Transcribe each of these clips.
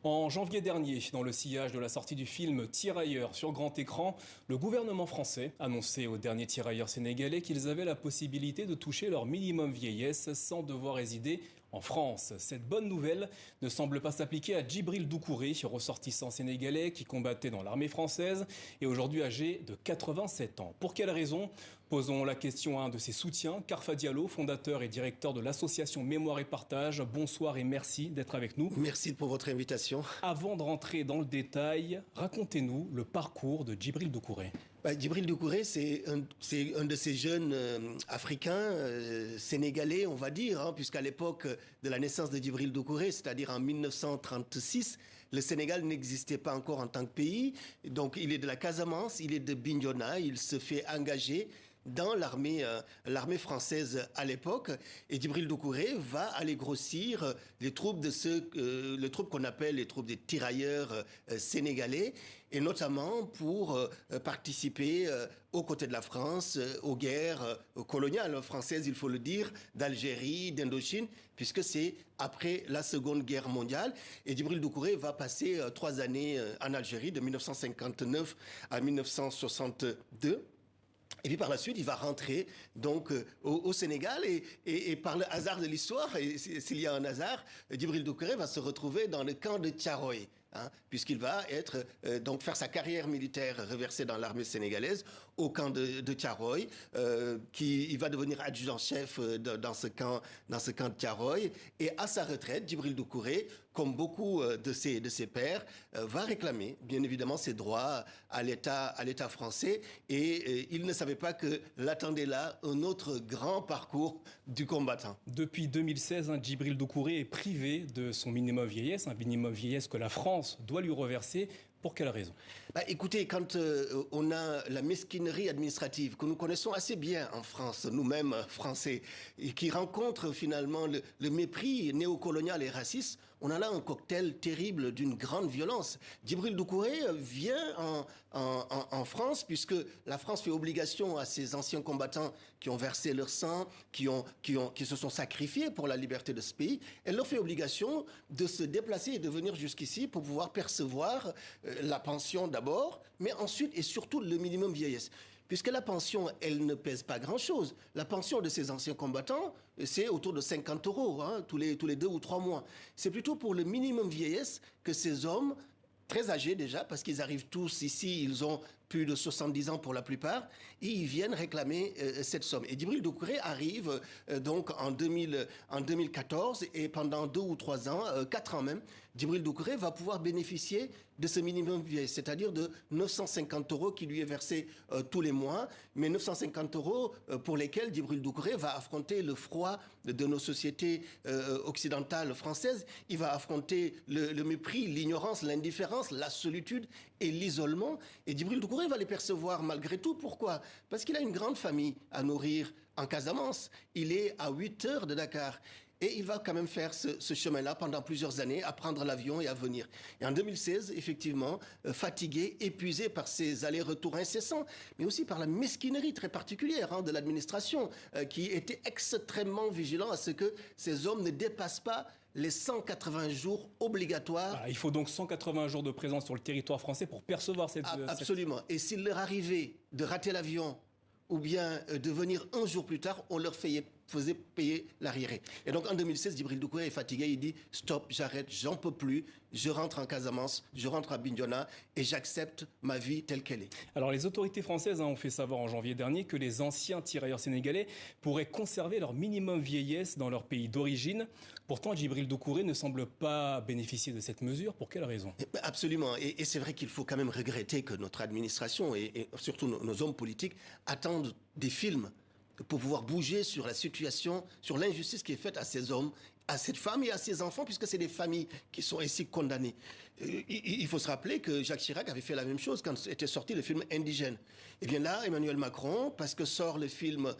En janvier dernier, dans le sillage de la sortie du film Tirailleurs sur grand écran, le gouvernement français annonçait aux derniers tirailleurs sénégalais qu'ils avaient la possibilité de toucher leur minimum vieillesse sans devoir résider en France. Cette bonne nouvelle ne semble pas s'appliquer à Djibril Doucouré, ressortissant sénégalais qui combattait dans l'armée française et aujourd'hui âgé de 87 ans. Pour quelle raison? Posons la question à un de ses soutiens, Karfa Diallo, fondateur et directeur de l'association Mémoire et Partage. Bonsoir et merci d'être avec nous. Merci pour votre invitation. Avant de rentrer dans le détail, racontez-nous le parcours de Djibril Doucouré. Djibril Doucouré, c'est un de ces jeunes africains, sénégalais, on va dire, puisqu'à l'époque de la naissance de Djibril Doucouré, c'est-à-dire en 1936, le Sénégal n'existait pas encore en tant que pays. Donc il est de la Casamance, il est de Bignona, il se fait engager dans l'armée française à l'époque. Et Djibril Doucouré va aller grossir les troupes les troupes qu'on appelle les troupes des tirailleurs sénégalais, et notamment pour participer aux côtés de la France aux guerres coloniales françaises, il faut le dire, d'Algérie, d'Indochine, puisque c'est après la Seconde Guerre mondiale. Et Djibril Doucouré va passer 3 années en Algérie, de 1959 à 1962. Et puis par la suite, il va rentrer donc au Sénégal et par le hasard de l'histoire, et s'il y a un hasard, Djibril Doucouré va se retrouver dans le camp de Thiaroye. Puisqu'il va donc faire sa carrière militaire reversée dans l'armée sénégalaise au camp de Thiaroye, il va devenir adjudant-chef dans ce camp de Thiaroye. Et à sa retraite, Djibril Doucouré, comme beaucoup de ses pairs, va réclamer bien évidemment ses droits à l'État français. Et il ne savait pas que l'attendait là un autre grand parcours du combattant. Depuis 2016, Djibril Doucouré est privé de son minimum vieillesse, un minimum vieillesse que la France doit lui reverser. Pour quelle raison? Écoutez, quand on a la mesquinerie administrative que nous connaissons assez bien en France, nous-mêmes Français, et qui rencontre finalement le mépris néocolonial et raciste, on a là un cocktail terrible d'une grande violence. Djibril Doucouré vient en France, puisque la France fait obligation à ces anciens combattants qui ont versé leur sang, qui se sont sacrifiés pour la liberté de ce pays. Elle leur fait obligation de se déplacer et de venir jusqu'ici pour pouvoir percevoir la pension d'abord, mais ensuite et surtout le minimum vieillesse. Puisque la pension, elle ne pèse pas grand-chose. La pension de ces anciens combattants, c'est autour de 50 euros, tous les 2 ou 3 mois. C'est plutôt pour le minimum vieillesse que ces hommes, très âgés déjà, parce qu'ils arrivent tous ici, ils ont plus de 70 ans pour la plupart, et ils viennent réclamer cette somme. Et Djibril Doucouré arrive donc en 2014, et pendant 2 ou 3 ans, 4 ans même, Djibril Doucouré va pouvoir bénéficier de ce minimum vieillesse, c'est-à-dire de 950 euros qui lui est versé tous les mois, mais 950 euros pour lesquels Djibril Doucouré va affronter le froid de nos sociétés occidentales françaises. Il va affronter le mépris, l'ignorance, l'indifférence, la solitude et l'isolement. Et Djibril Doucouré va les percevoir malgré tout. Pourquoi? Parce qu'il a une grande famille à nourrir en Casamance. Il est à 8 heures de Dakar. Et il va quand même faire ce chemin-là pendant plusieurs années, à prendre l'avion et à venir. Et en 2016, effectivement, fatigué, épuisé par ces allers-retours incessants, mais aussi par la mesquinerie très particulière de l'administration, qui était extrêmement vigilant à ce que ces hommes ne dépassent pas les 180 jours obligatoires. Il faut donc 180 jours de présence sur le territoire français pour percevoir cette... Absolument. Et s'il leur arrivait de rater l'avion ou bien de venir un jour plus tard, on leur faisait payer l'arriéré. Et donc en 2016, Djibril Doucouré est fatigué, il dit « Stop, j'arrête, j'en peux plus, je rentre en Casamance, je rentre à Bignona et j'accepte ma vie telle qu'elle est. » Alors les autorités françaises ont fait savoir en janvier dernier que les anciens tirailleurs sénégalais pourraient conserver leur minimum vieillesse dans leur pays d'origine. Pourtant, Djibril Doucouré ne semble pas bénéficier de cette mesure. Pour quelle raison? Absolument. Et c'est vrai qu'il faut quand même regretter que notre administration et surtout nos hommes politiques attendent des films pour pouvoir bouger sur la situation, sur l'injustice qui est faite à ces hommes, à cette femme et à ses enfants, puisque c'est des familles qui sont ainsi condamnées. Il faut se rappeler que Jacques Chirac avait fait la même chose quand était sorti le film Indigène. Et bien là, Emmanuel Macron, parce que sort le film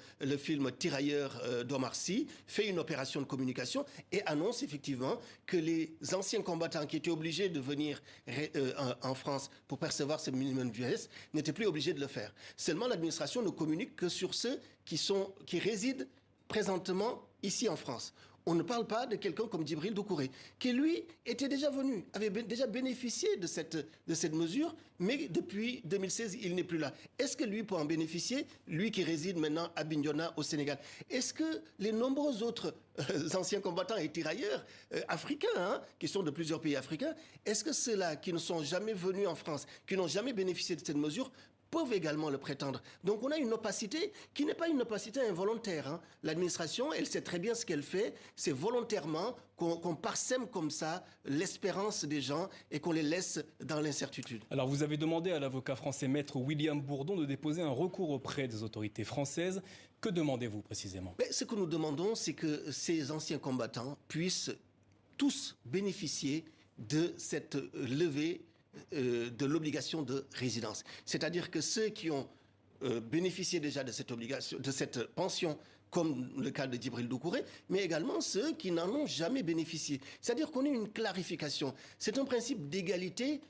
Tirailleurs d'Omar Sy, fait une opération de communication et annonce effectivement que les anciens combattants qui étaient obligés de venir en France pour percevoir ce minimum de vieillesse n'étaient plus obligés de le faire. Seulement, l'administration ne communique que sur ceux qui résident présentement ici en France. On ne parle pas de quelqu'un comme Djibril Doucouré, qui lui était déjà venu, avait déjà bénéficié de cette mesure, mais depuis 2016, il n'est plus là. Est-ce que lui peut en bénéficier, lui qui réside maintenant à Bignona au Sénégal? Est-ce que les nombreux autres anciens combattants et tirailleurs africains, qui sont de plusieurs pays africains, est-ce que ceux-là qui ne sont jamais venus en France, qui n'ont jamais bénéficié de cette mesure, peuvent également le prétendre? Donc on a une opacité qui n'est pas une opacité involontaire. L'administration, elle sait très bien ce qu'elle fait. C'est volontairement qu'on parsème comme ça l'espérance des gens et qu'on les laisse dans l'incertitude. Alors vous avez demandé à l'avocat français maître William Bourdon de déposer un recours auprès des autorités françaises. Que demandez-vous précisément? Ce que nous demandons, c'est que ces anciens combattants puissent tous bénéficier de cette levée de l'obligation de résidence. C'est-à-dire que ceux qui ont bénéficié déjà de cette obligation, de cette pension, comme le cas de Djibril Doucouré, mais également ceux qui n'en ont jamais bénéficié. C'est-à-dire qu'on ait une clarification. C'est un principe d'égalité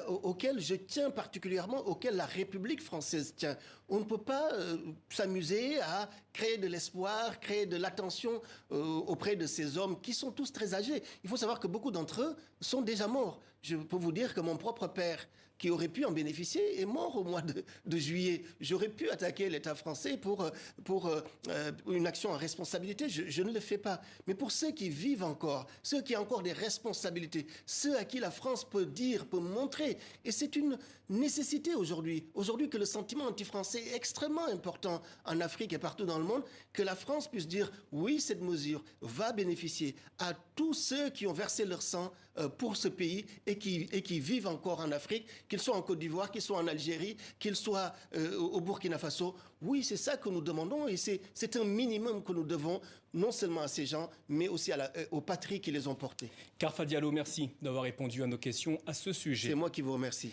auquel je tiens particulièrement, auquel la République française tient. On ne peut pas s'amuser à créer de l'espoir, créer de l'attention auprès de ces hommes qui sont tous très âgés. Il faut savoir que beaucoup d'entre eux sont déjà morts. Je peux vous dire que mon propre père, qui aurait pu en bénéficier, est mort au mois de juillet. J'aurais pu attaquer l'État français pour une action en responsabilité. Je ne le fais pas. Mais pour ceux qui vivent encore, ceux qui ont encore des responsabilités, ceux à qui la France peut dire, peut montrer, et c'est une nécessité aujourd'hui que le sentiment anti-français est extrêmement important en Afrique et partout dans le monde, que la France puisse dire oui, cette mesure va bénéficier à tous ceux qui ont versé leur sang pour ce pays et qui vivent encore en Afrique, qu'ils soient en Côte d'Ivoire, qu'ils soient en Algérie, qu'ils soient au Burkina Faso. Oui, c'est ça que nous demandons et c'est un minimum que nous devons non seulement à ces gens, mais aussi aux patries qui les ont portés. Karfa Diallo, merci d'avoir répondu à nos questions à ce sujet. C'est moi qui vous remercie.